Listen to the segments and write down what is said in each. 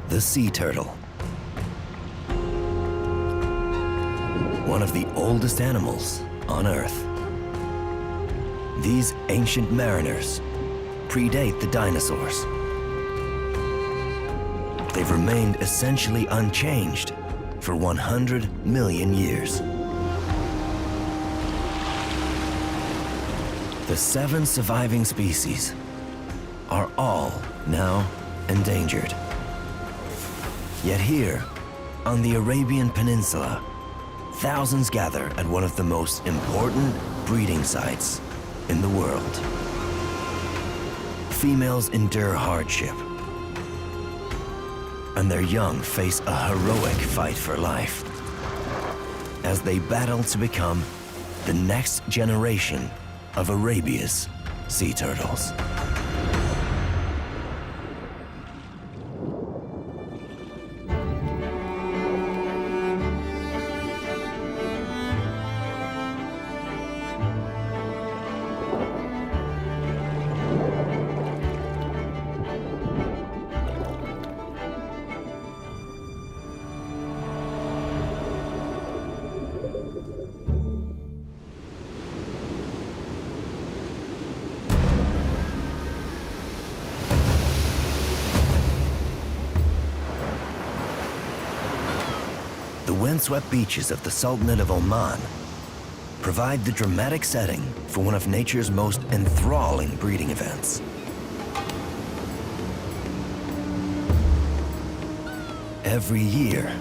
The sea turtle. One of the oldest animals on Earth. These ancient mariners predate the dinosaurs. They've remained essentially unchanged for 100 million years. The 7 surviving species are all now endangered. Yet here, on the Arabian Peninsula, thousands gather at one of the most important breeding sites in the world. Females endure hardship, and their young face a heroic fight for life as they battle to become the next generation of Arabia's sea turtles. The windswept beaches of the Sultanate of Oman provide the dramatic setting for one of nature's most enthralling breeding events. Every year,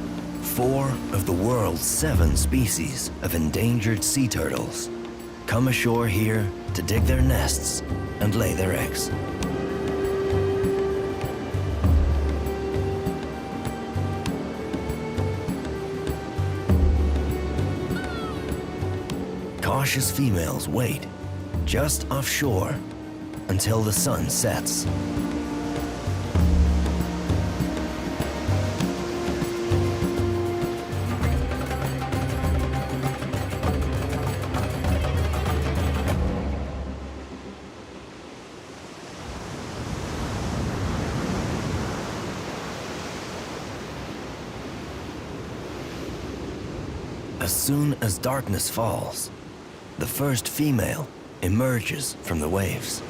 4 of the world's 7 species of endangered sea turtles come ashore here to dig their nests and lay their eggs. Cautious females wait just offshore until the sun sets. As soon as darkness falls, the first female emerges from the waves.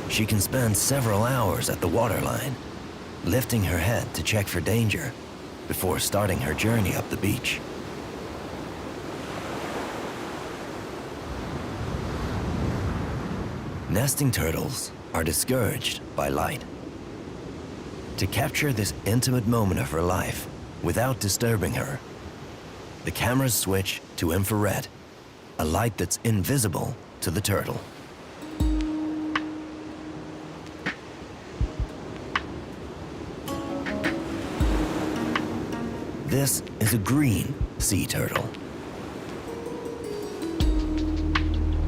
She can spend several hours at the waterline, lifting her head to check for danger before starting her journey up the beach. Nesting turtles are discouraged by light. To capture this intimate moment of her life without disturbing her, the cameras switch to infrared, a light that's invisible to the turtle. This is a green sea turtle.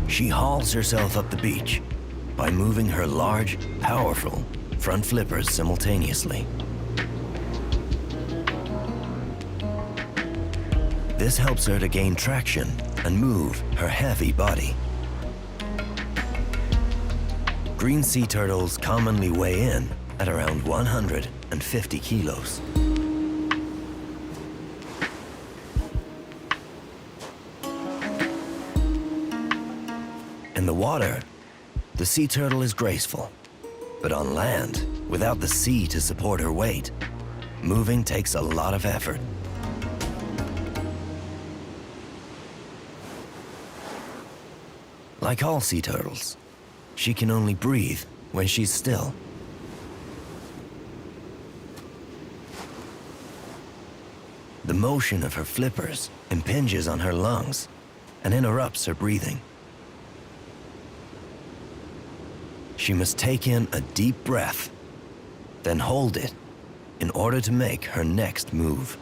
She hauls herself up the beach by moving her large, powerful front flippers simultaneously. This helps her to gain traction and move her heavy body. Green sea turtles commonly weigh in at around 150 kilos. In the water, the sea turtle is graceful, but on land, without the sea to support her weight, moving takes a lot of effort. Like all sea turtles, she can only breathe when she's still. The motion of her flippers impinges on her lungs and interrupts her breathing. She must take in a deep breath, then hold it in order to make her next move.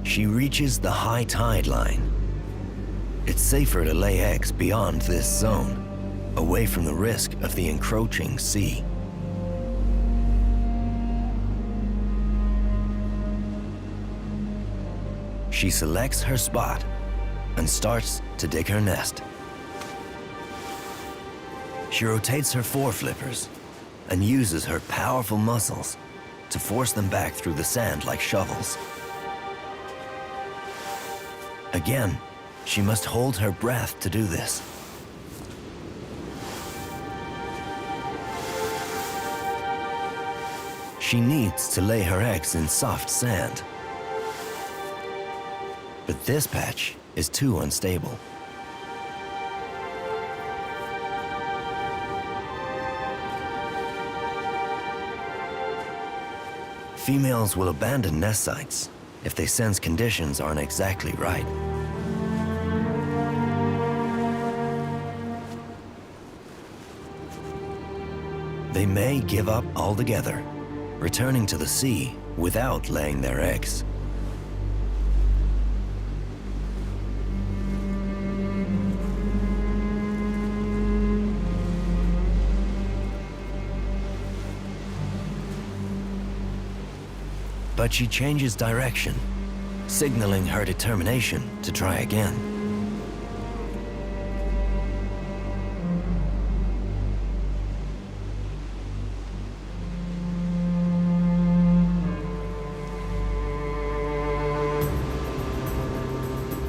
She reaches the high tide line It's safer to lay eggs beyond this zone, away from the risk of the encroaching sea. She selects her spot and starts to dig her nest. She rotates her foreflippers and uses her powerful muscles to force them back through the sand like shovels. Again, she must hold her breath to do this. She needs to lay her eggs in soft sand. But this patch is too unstable. Females will abandon nest sites if they sense conditions aren't exactly right. They may give up altogether, returning to the sea without laying their eggs. But she changes direction, signaling her determination to try again.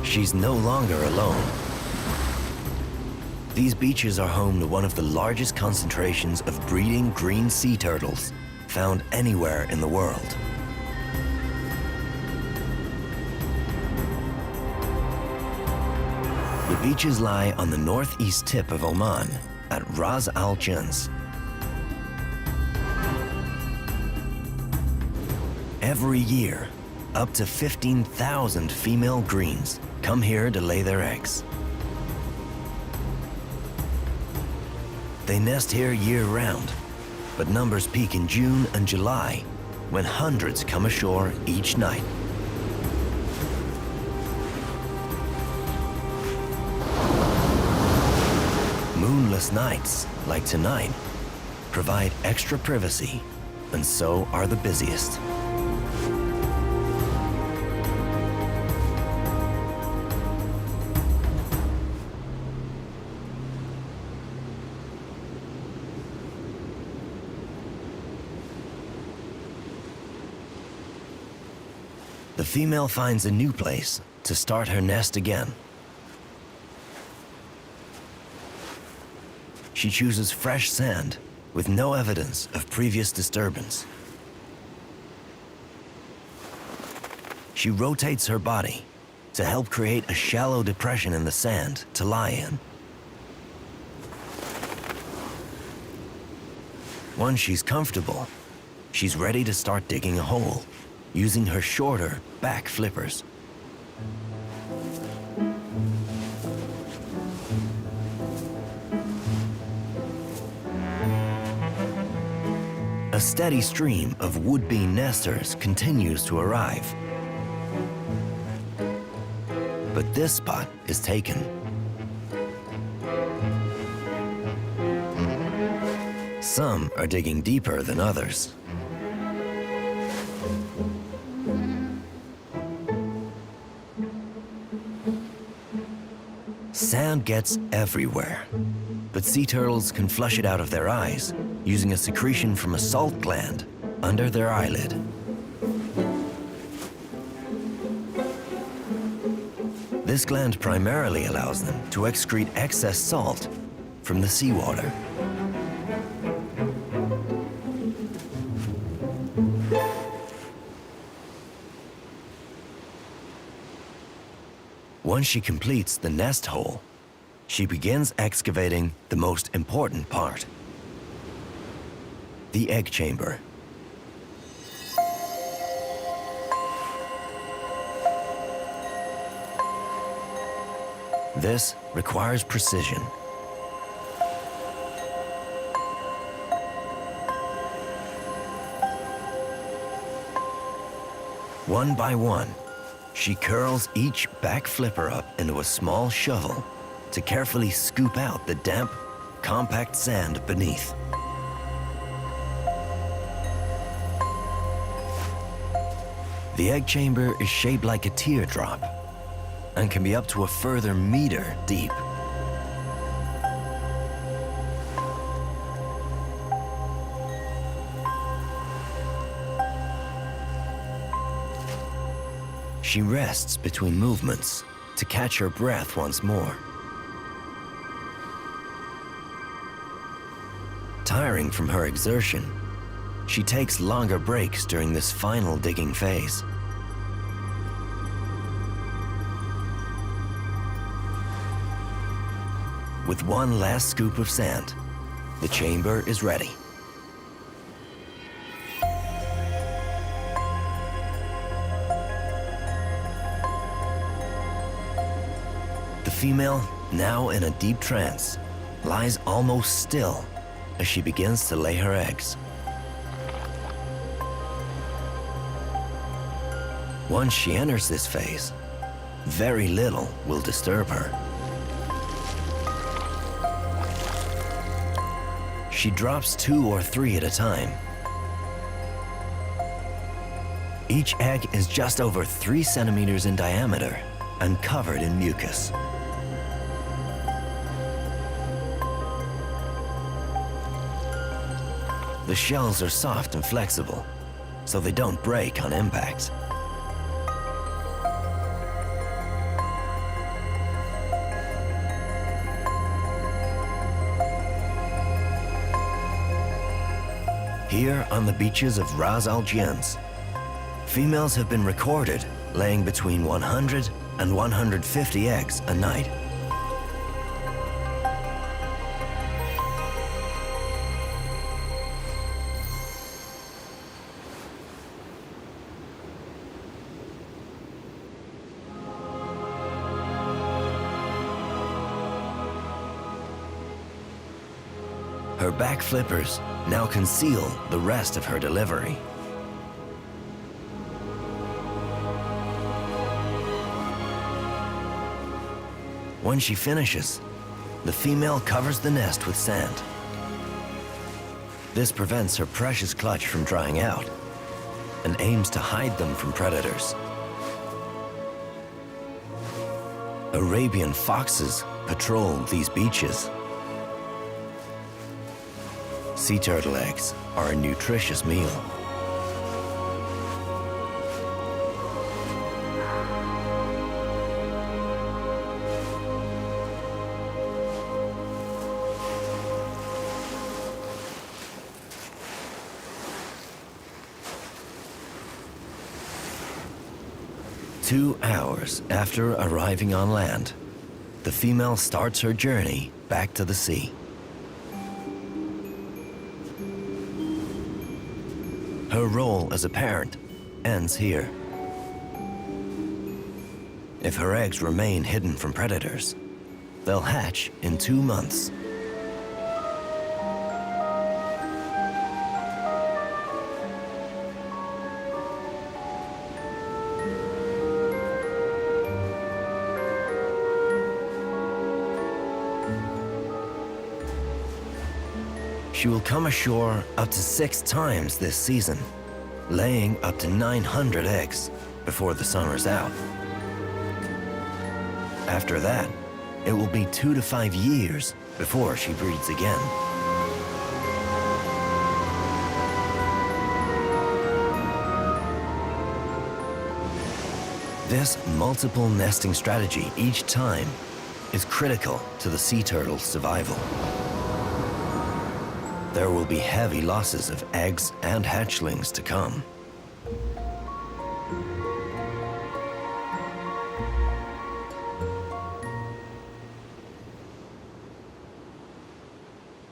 She's no longer alone. These beaches are home to one of the largest concentrations of breeding green sea turtles found anywhere in the world. The beaches lie on the northeast tip of Oman at Ras Al Jans. Every year, up to 15,000 female greens come here to lay their eggs. They nest here year-round, but numbers peak in June and July, when hundreds come ashore each night. Moonless nights, like tonight, provide extra privacy, and so are the busiest. The female finds a new place to start her nest again. She chooses fresh sand with no evidence of previous disturbance. She rotates her body to help create a shallow depression in the sand to lie in. Once she's comfortable, she's ready to start digging a hole, using her shorter back flippers. A steady stream of would-be nesters continues to arrive. But this spot is taken. Some are digging deeper than others. Sand gets everywhere, but sea turtles can flush it out of their eyes using a secretion from a salt gland under their eyelid. This gland primarily allows them to excrete excess salt from the seawater. Once she completes the nest hole, she begins excavating the most important part: the egg chamber. This requires precision. One by one, She curls each back flipper up into a small shovel to carefully scoop out the damp, compact sand beneath. The egg chamber is shaped like a teardrop and can be up to a further meter deep. She rests between movements to catch her breath once more. Tiring from her exertion, she takes longer breaks during this final digging phase. With one last scoop of sand, the chamber is ready. The female, now in a deep trance, lies almost still as she begins to lay her eggs. Once she enters this phase, very little will disturb her. She drops 2 or 3 at a time. Each egg is just over 3 centimeters in diameter and covered in mucus. The shells are soft and flexible, so they don't break on impact. Here on the beaches of Ras Al Jins, females have been recorded laying between 100 and 150 eggs a night. Her back flippers now conceal the rest of her delivery. When she finishes, the female covers the nest with sand. This prevents her precious clutch from drying out and aims to hide them from predators. Arabian foxes patrol these beaches. Sea turtle eggs are a nutritious meal. Two hours after arriving on land, the female starts her journey back to the sea. Her role as a parent ends here. If her eggs remain hidden from predators, they'll hatch in 2 months. She will come ashore up to 6 times this season, laying up to 900 eggs before the summer's out. After that, it will be 2 to 5 years before she breeds again. This multiple nesting strategy each time is critical to the sea turtle's survival. There will be heavy losses of eggs and hatchlings to come.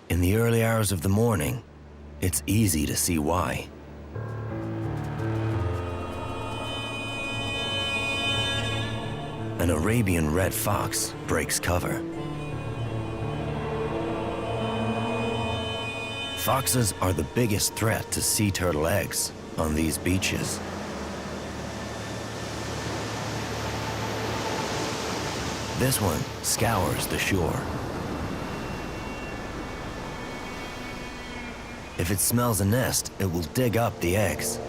In the early hours of the morning, it's easy to see why. An Arabian red fox breaks cover. Foxes are the biggest threat to sea turtle eggs on these beaches. This one scours the shore. If it smells a nest, it will dig up the eggs.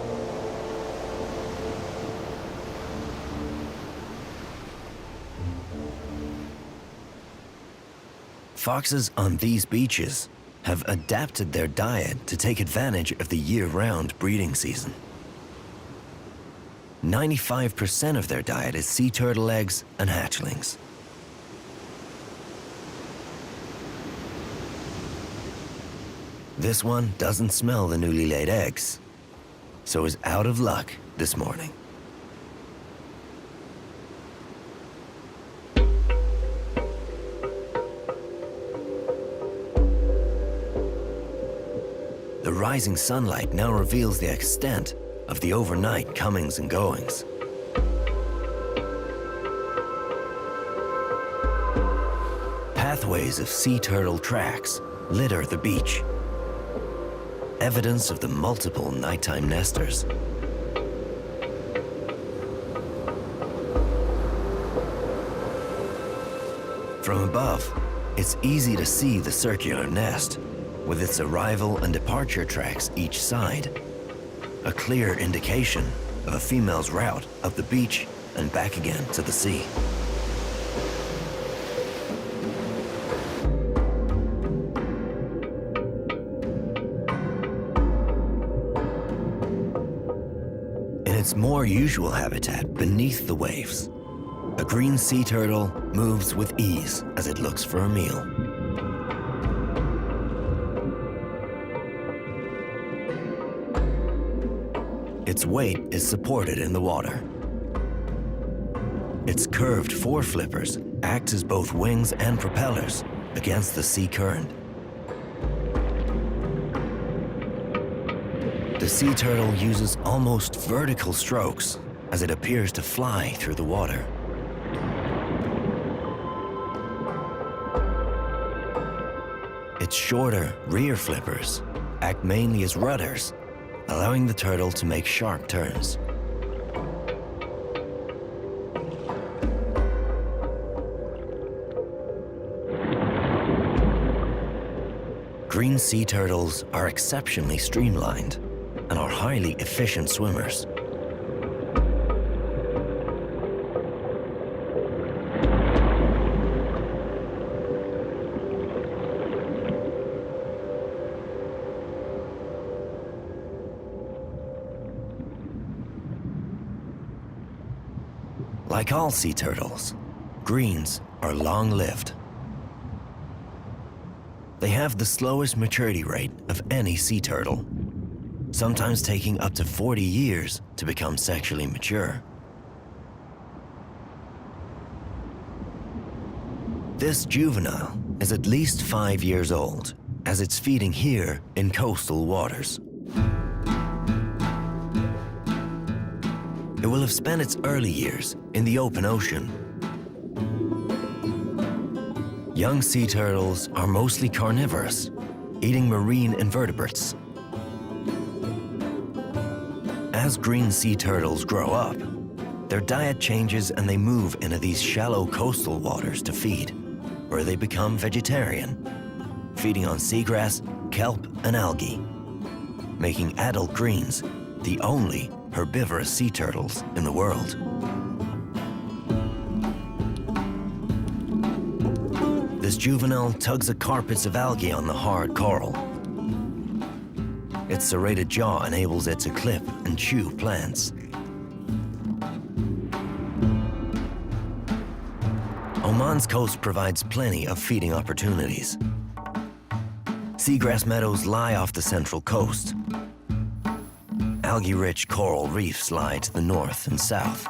Foxes on these beaches have adapted their diet to take advantage of the year-round breeding season. 95% of their diet is sea turtle eggs and hatchlings. This one doesn't smell the newly laid eggs, so is out of luck this morning. The rising sunlight now reveals the extent of the overnight comings and goings. Pathways of sea turtle tracks litter the beach, evidence of the multiple nighttime nesters. From above, it's easy to see the circular nest, with its arrival and departure tracks each side, a clear indication of a female's route up the beach and back again to the sea. In its more usual habitat beneath the waves, a green sea turtle moves with ease as it looks for a meal. Its weight is supported in the water. Its curved foreflippers act as both wings and propellers against the sea current. The sea turtle uses almost vertical strokes as it appears to fly through the water. Its shorter rear flippers act mainly as rudders, allowing the turtle to make sharp turns. Green sea turtles are exceptionally streamlined and are highly efficient swimmers. Like all sea turtles, greens are long-lived. They have the slowest maturity rate of any sea turtle, sometimes taking up to 40 years to become sexually mature. This juvenile is at least 5 years old, as it's feeding here in coastal waters. It will have spent its early years in the open ocean. Young sea turtles are mostly carnivorous, eating marine invertebrates. As green sea turtles grow up, their diet changes and they move into these shallow coastal waters to feed, where they become vegetarian, feeding on seagrass, kelp, and algae, making adult greens the only herbivorous sea turtles in the world. This juvenile tugs at carpets of algae on the hard coral. Its serrated jaw enables it to clip and chew plants. Oman's coast provides plenty of feeding opportunities. Seagrass meadows lie off the central coast. Algae-rich coral reefs lie to the north and south.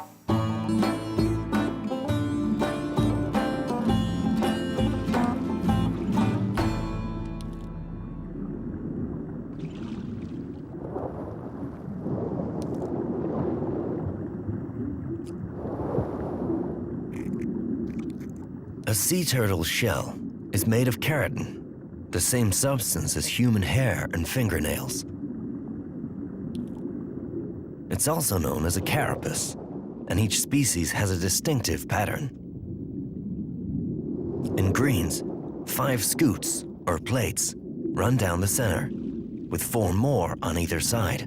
A sea turtle's shell is made of keratin, the same substance as human hair and fingernails. It's also known as a carapace, and each species has a distinctive pattern. In greens, 5 scoots, or plates, run down the center, with 4 more on either side.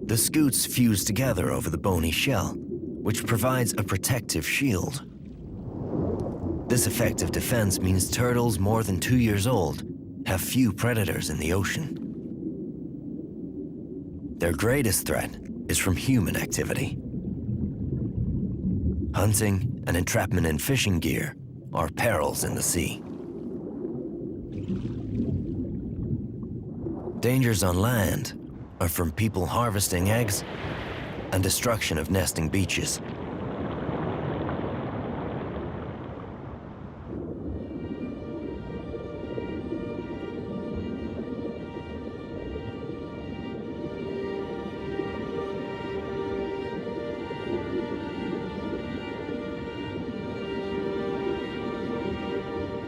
The scoots fuse together over the bony shell, which provides a protective shield. This effective defense means turtles more than 2 years old have few predators in the ocean. Their greatest threat is from human activity. Hunting and entrapment in fishing gear are perils in the sea. Dangers on land are from people harvesting eggs and destruction of nesting beaches.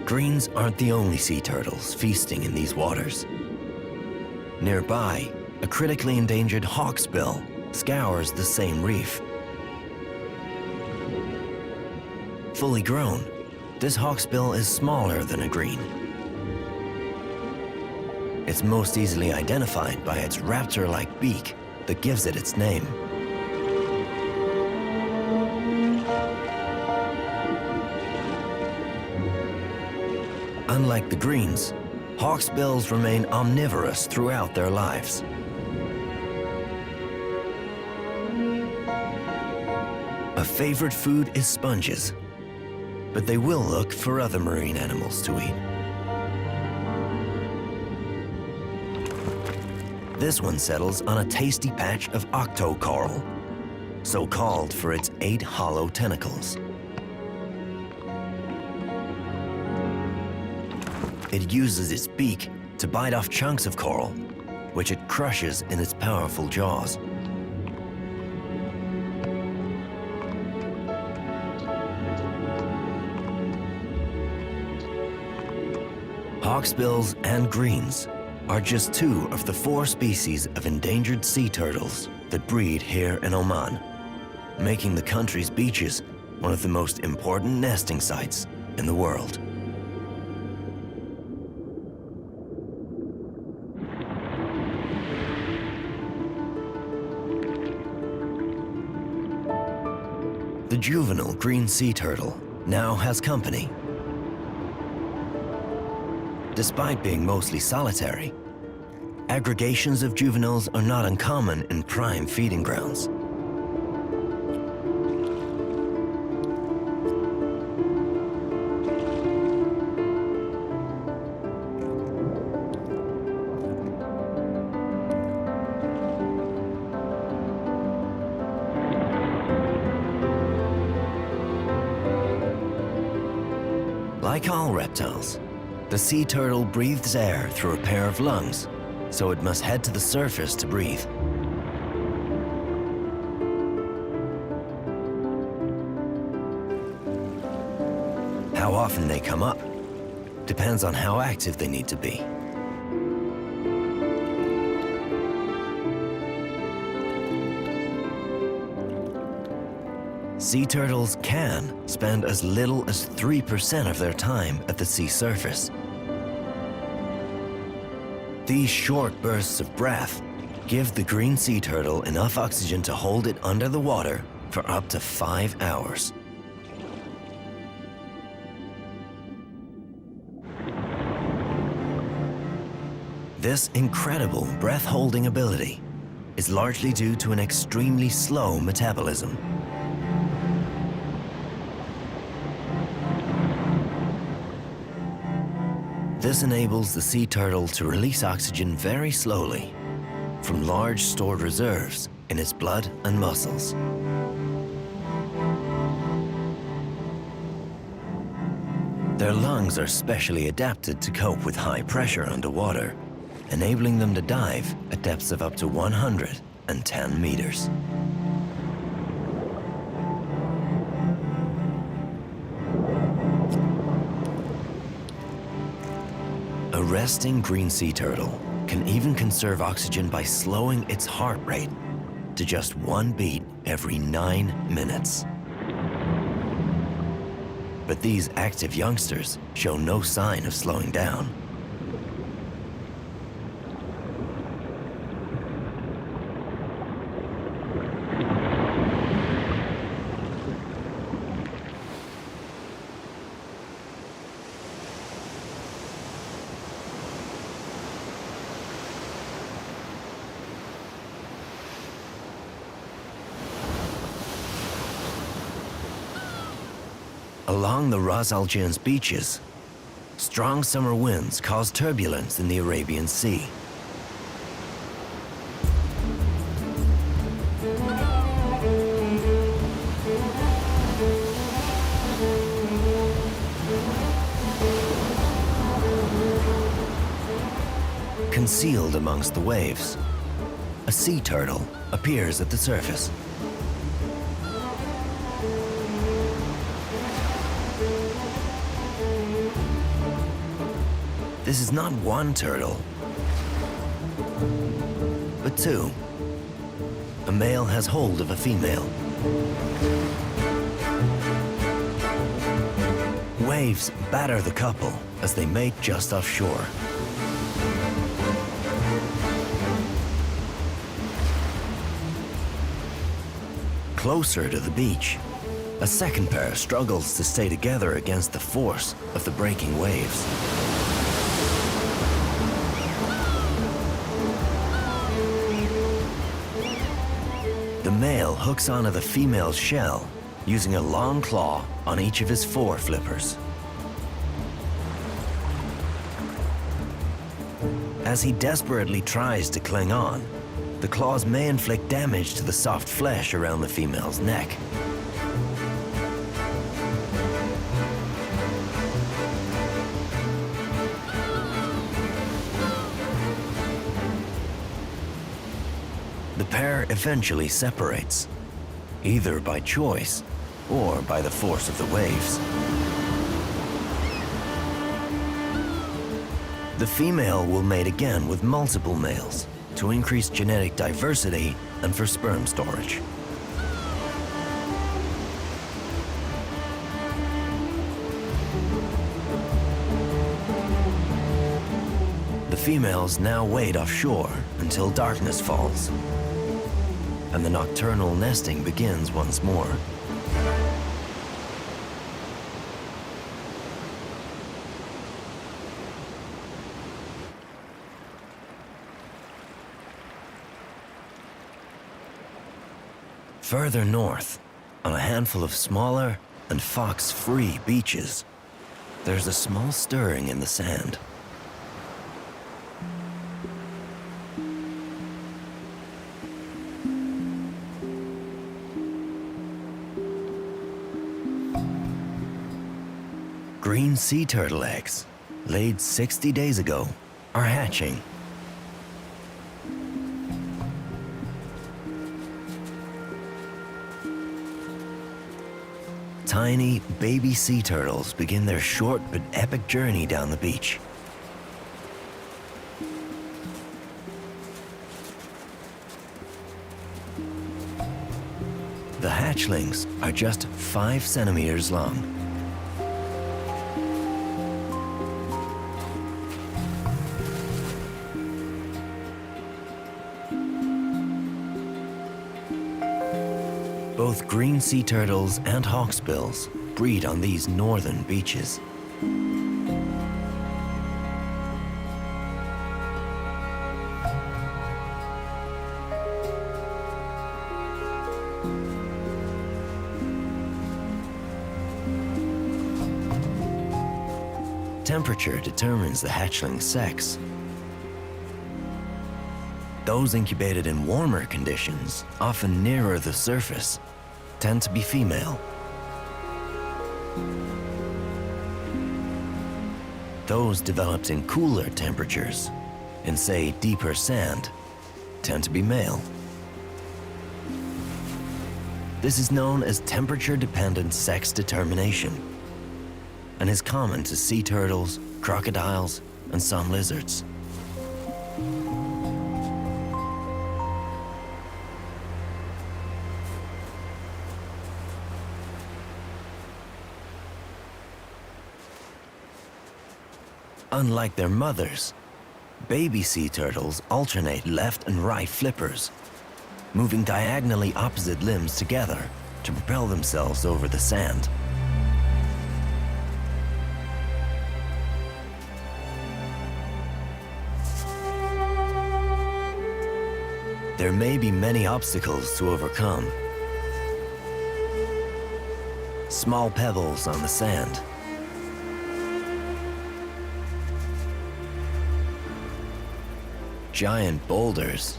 Greens aren't the only sea turtles feasting in these waters. Nearby, a critically endangered hawksbill scours the same reef. Fully grown, this hawksbill is smaller than a green. It's most easily identified by its raptor-like beak that gives it its name. Unlike the greens, hawksbills remain omnivorous throughout their lives. A favorite food is sponges, but they will look for other marine animals to eat. This one settles on a tasty patch of octocoral, so called for its 8 hollow tentacles. It uses its beak to bite off chunks of coral, which it crushes in its powerful jaws. Hawksbills and greens are just 2 of the 4 species of endangered sea turtles that breed here in Oman, making the country's beaches one of the most important nesting sites in the world. The juvenile green sea turtle now has company. Despite being mostly solitary, aggregations of juveniles are not uncommon in prime feeding grounds. Like all reptiles, the sea turtle breathes air through a pair of lungs, so it must head to the surface to breathe. How often they come up depends on how active they need to be. Sea turtles can spend as little as 3% of their time at the sea surface. These short bursts of breath give the green sea turtle enough oxygen to hold it under the water for up to 5 hours. This incredible breath-holding ability is largely due to an extremely slow metabolism. This enables the sea turtle to release oxygen very slowly from large stored reserves in its blood and muscles. Their lungs are specially adapted to cope with high pressure underwater, enabling them to dive at depths of up to 110 meters. A resting green sea turtle can even conserve oxygen by slowing its heart rate to just 1 beat every 9 minutes. But these active youngsters show no sign of slowing down. Along the Ras Al Khaimah's beaches, strong summer winds cause turbulence in the Arabian Sea. Concealed amongst the waves, a sea turtle appears at the surface. This is not one turtle, but two. A male has hold of a female. Waves batter the couple as they mate just offshore. Closer to the beach, a second pair struggles to stay together against the force of the breaking waves. The male hooks onto the female's shell using a long claw on each of his four flippers. As he desperately tries to cling on, the claws may inflict damage to the soft flesh around the female's neck. The pair eventually separates, either by choice or by the force of the waves. The female will mate again with multiple males to increase genetic diversity and for sperm storage. The females now wait offshore until darkness falls, and the nocturnal nesting begins once more. Further north, on a handful of smaller and fox-free beaches, there's a small stirring in the sand. Green sea turtle eggs, laid 60 days ago, are hatching. Tiny baby sea turtles begin their short but epic journey down the beach. The hatchlings are just 5 centimeters long. Both green sea turtles and hawksbills breed on these northern beaches. Temperature determines the hatchling's sex. Those incubated in warmer conditions, often nearer the surface, tend to be female. Those developed in cooler temperatures, in say deeper sand, tend to be male. This is known as temperature-dependent sex determination, and is common to sea turtles, crocodiles, and some lizards. Unlike their mothers, baby sea turtles alternate left and right flippers, moving diagonally opposite limbs together to propel themselves over the sand. There may be many obstacles to overcome. Small pebbles on the sand. Giant boulders.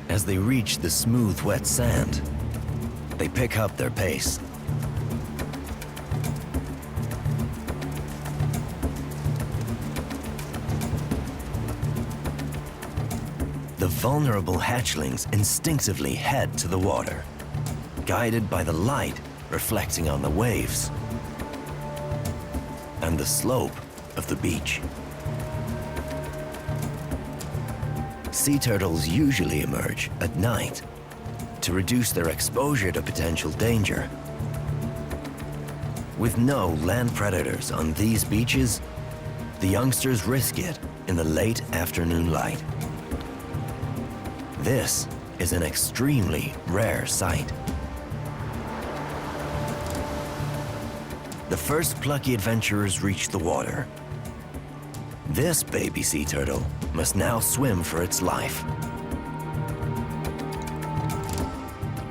As they reach the smooth, wet sand, they pick up their pace. The vulnerable hatchlings instinctively head to the water, guided by the light reflecting on the waves and the slope of the beach. Sea turtles usually emerge at night to reduce their exposure to potential danger. With no land predators on these beaches, the youngsters risk it in the late afternoon light. This is an extremely rare sight. The first plucky adventurers reach the water. This baby sea turtle must now swim for its life.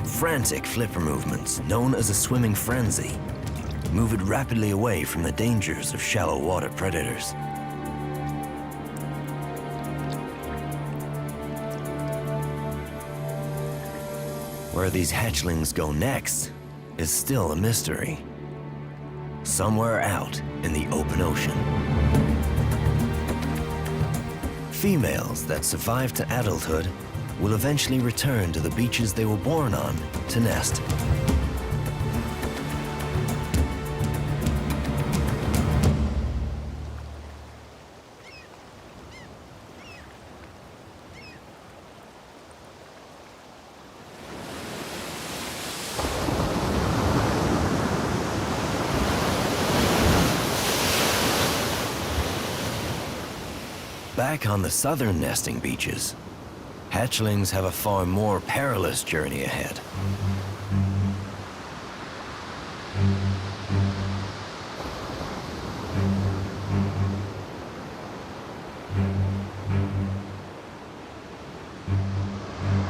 Frantic flipper movements, known as a swimming frenzy, move it rapidly away from the dangers of shallow water predators. Where these hatchlings go next is still a mystery. Somewhere out in the open ocean. Females that survive to adulthood will eventually return to the beaches they were born on to nest. Back on the southern nesting beaches, hatchlings have a far more perilous journey ahead.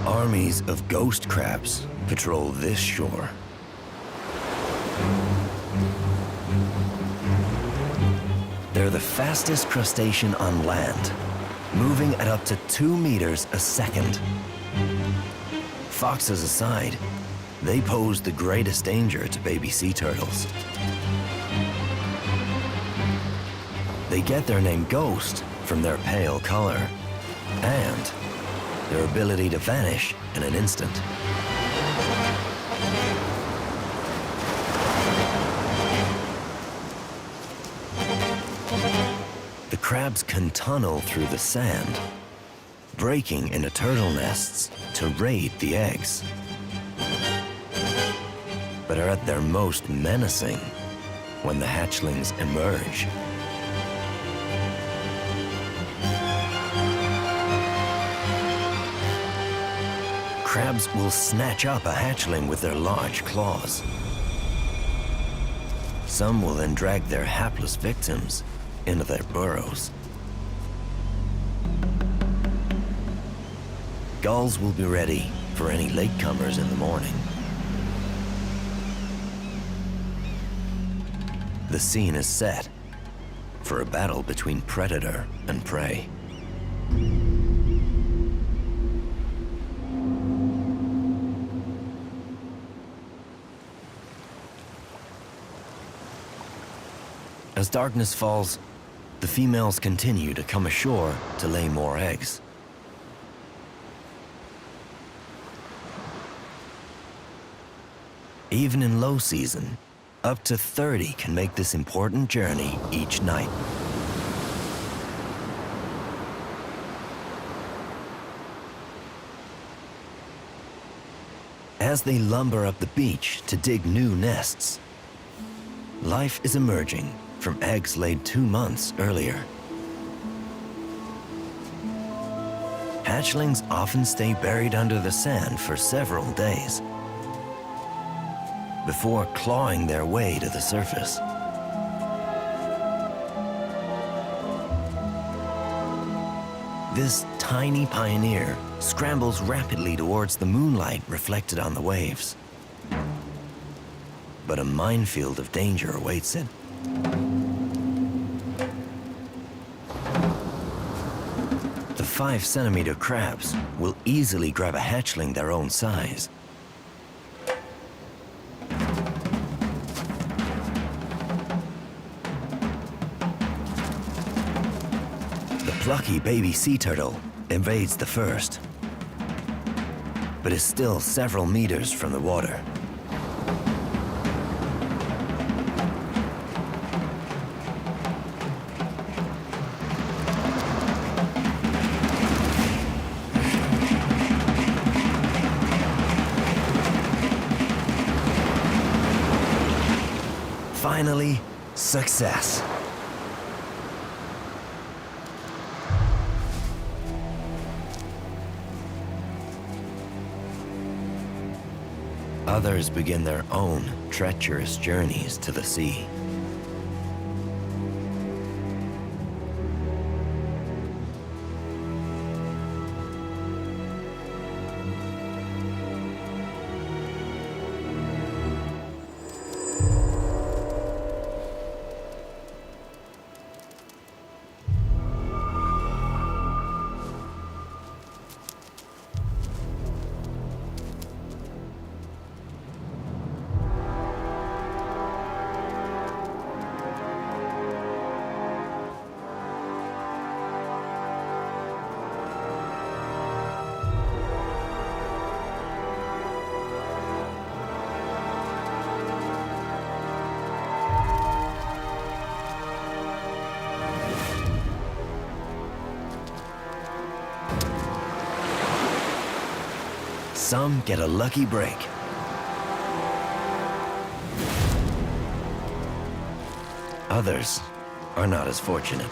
Armies of ghost crabs patrol this shore. They're the fastest crustacean on land, moving at up to 2 meters a second. Foxes aside, they pose the greatest danger to baby sea turtles. They get their name Ghost from their pale color and their ability to vanish in an instant. The crabs can tunnel through the sand, breaking into turtle nests to raid the eggs, but are at their most menacing when the hatchlings emerge. Crabs will snatch up a hatchling with their large claws. Some will then drag their hapless victims into their burrows. Gulls will be ready for any latecomers in the morning. The scene is set for a battle between predator and prey. As darkness falls, the females continue to come ashore to lay more eggs. Even in low season, up to 30 can make this important journey each night. As they lumber up the beach to dig new nests, life is emerging from eggs laid 2 months earlier. Hatchlings often stay buried under the sand for several days before clawing their way to the surface. This tiny pioneer scrambles rapidly towards the moonlight reflected on the waves. But a minefield of danger awaits it. The 5-centimeter crabs will easily grab a hatchling their own size. The plucky baby sea turtle invades the first, but is still several meters from the water. Finally, success. Others begin their own treacherous journeys to the sea. Some get a lucky break. Others are not as fortunate.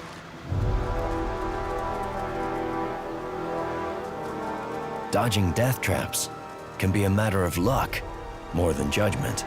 Dodging death traps can be a matter of luck more than judgment.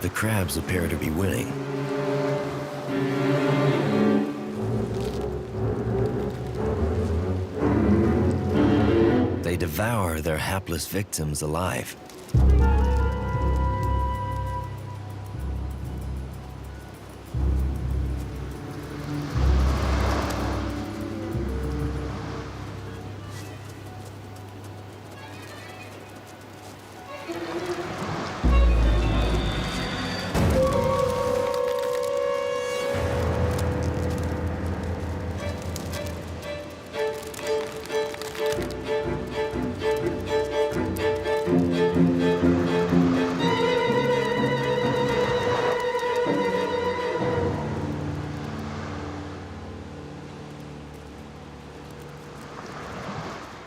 The crabs appear to be winning. They devour their hapless victims alive.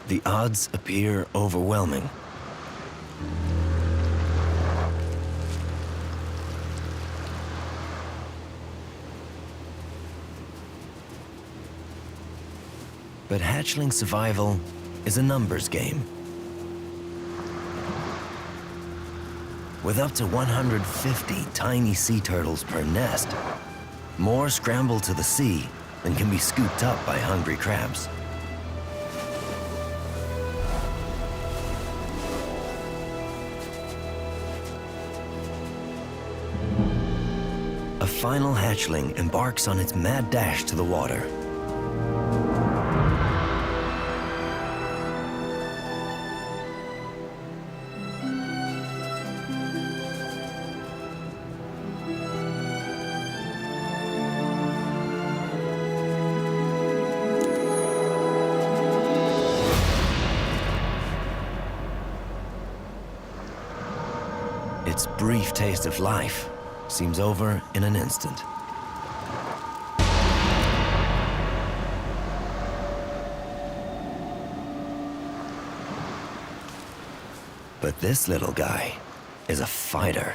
The odds appear overwhelming. But hatchling survival is a numbers game. With up to 150 tiny sea turtles per nest, more scramble to the sea than can be scooped up by hungry crabs. A final hatchling embarks on its mad dash to the water. its brief taste of life seems over in an instant. But this little guy is a fighter.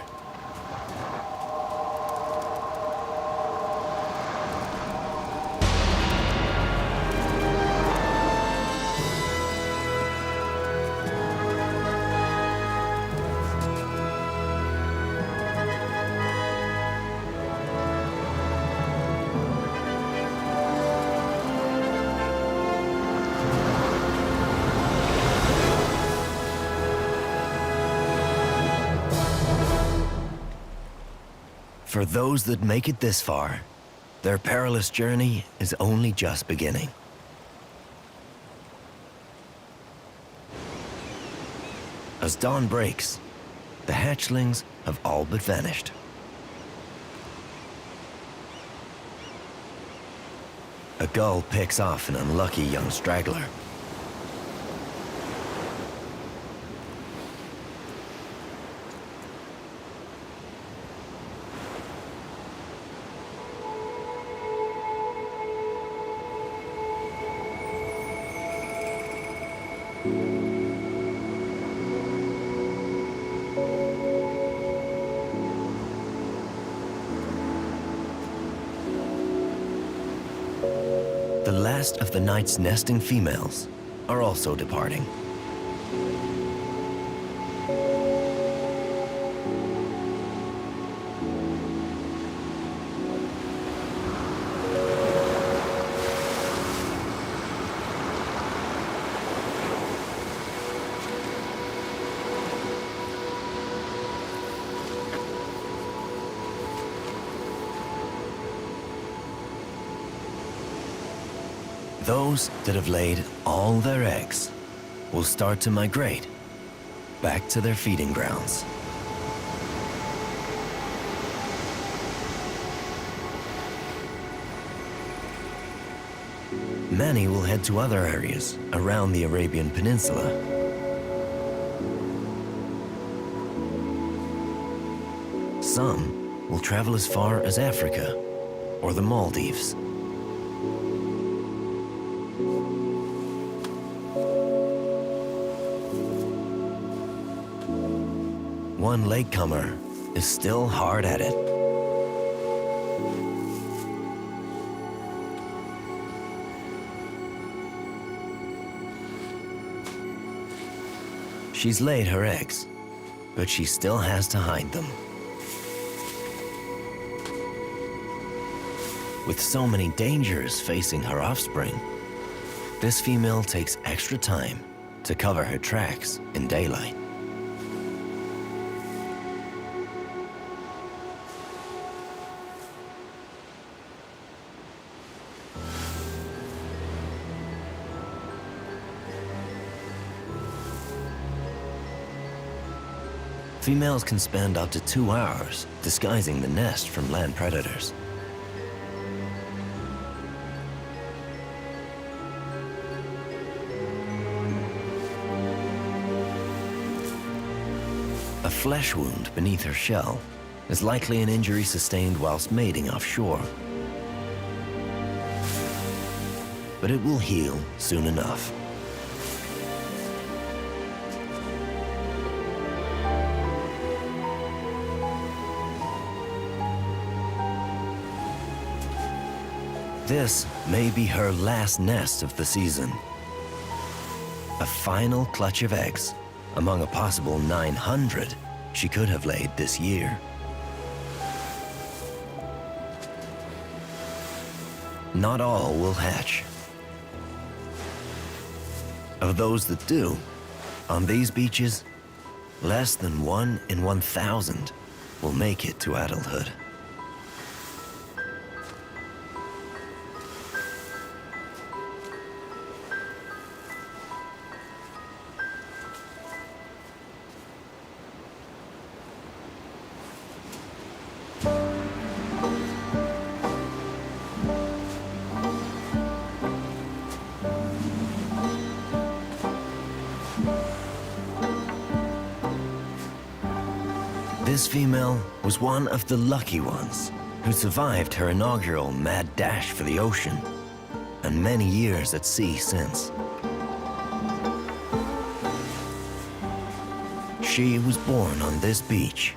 For those that make it this far, their perilous journey is only just beginning. As dawn breaks, the hatchlings have all but vanished. A gull picks off an unlucky young straggler. The last of the night's nesting females are also departing. Those that have laid all their eggs will start to migrate back to their feeding grounds. Many will head to other areas around the Arabian Peninsula. Some will travel as far as Africa or the Maldives. One latecomer is still hard at it. She's laid her eggs, but she still has to hide them. With so many dangers facing her offspring, this female takes extra time to cover her tracks in daylight. Females can spend up to 2 hours disguising the nest from land predators. A flesh wound beneath her shell is likely an injury sustained whilst mating offshore. But it will heal soon enough. This may be her last nest of the season. A final clutch of eggs among a possible 900 she could have laid this year. Not all will hatch. Of those that do, on these beaches, less than 1 in 1,000 will make it to adulthood. This female was one of the lucky ones who survived her inaugural mad dash for the ocean and many years at sea since. She was born on this beach,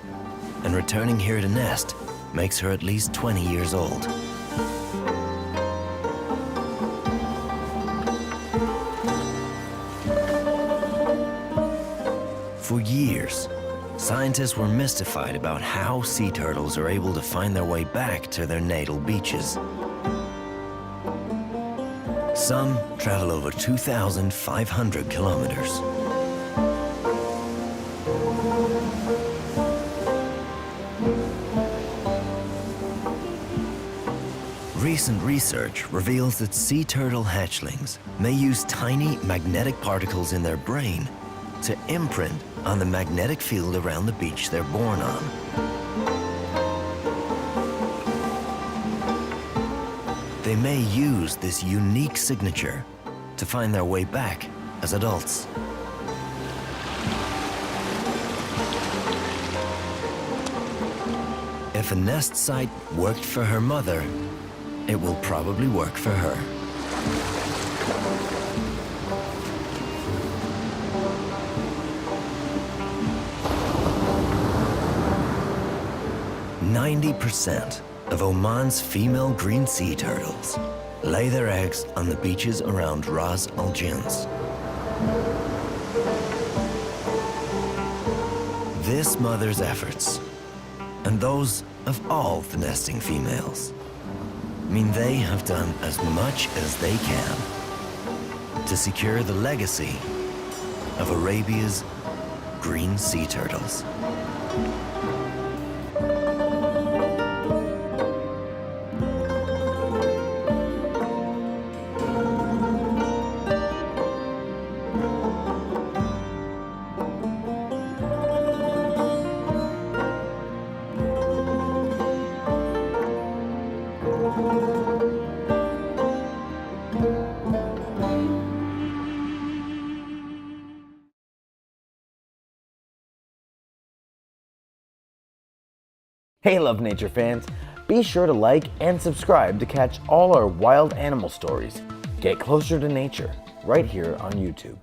and returning here to nest makes her at least 20 years old. For years, scientists were mystified about how sea turtles are able to find their way back to their natal beaches. Some travel over 2,500 kilometers. Recent research reveals that sea turtle hatchlings may use tiny magnetic particles in their brain to imprint on the magnetic field around the beach they're born on. They may use this unique signature to find their way back as adults. If a nest site worked for her mother, it will probably work for her. "90% of Oman's female green sea turtles lay their eggs on the beaches around Ras Al Jins. This mother's efforts, and those of all the nesting females, mean they have done as much as they can to secure the legacy of Arabia's green sea turtles. Hey Love Nature fans, be sure to like and subscribe to catch all our wild animal stories. Get closer to nature right here on YouTube.